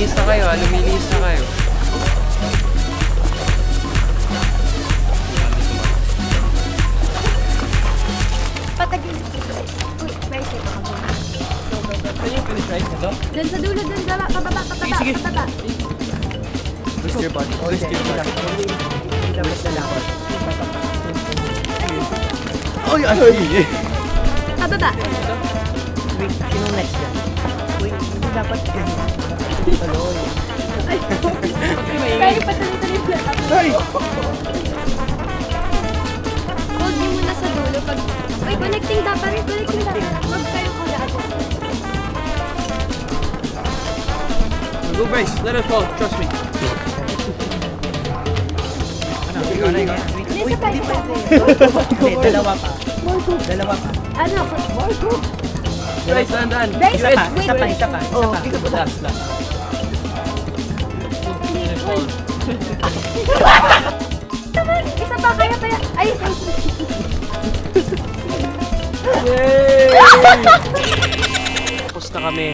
Lumilis na kayo, lumilis na kayo. Patagin. Uy, may isa pa kami. Saan yung finish right na to? Dun sa dulo, dun sa pababa, pababa, Sige. pababa. Rest your body. Rest your body. Dapat na lang. Ay, ay! Pababa. Wait, sino next yan? Wait, hindi dapat yan. Tuloy. Ay, tayo patuloy-tuloy siya. Ay! Hold niyo muna sa dulo. Pag... Uy, connecting dapat. Connecting dapat. Huwag kayong kagaan. Go Bryce, let us fall. Trust me. Ikaw na, ikaw na. Wait, Hindi pa. May dalawa pa. Dalawa pa. Ano? Bryce, dahan. Bryce, Isa pa, wait, isa pa, wait. isa pa. Isa pa. Last, last. Isa pa, kaya. Ay, Yay! Tapos na kami.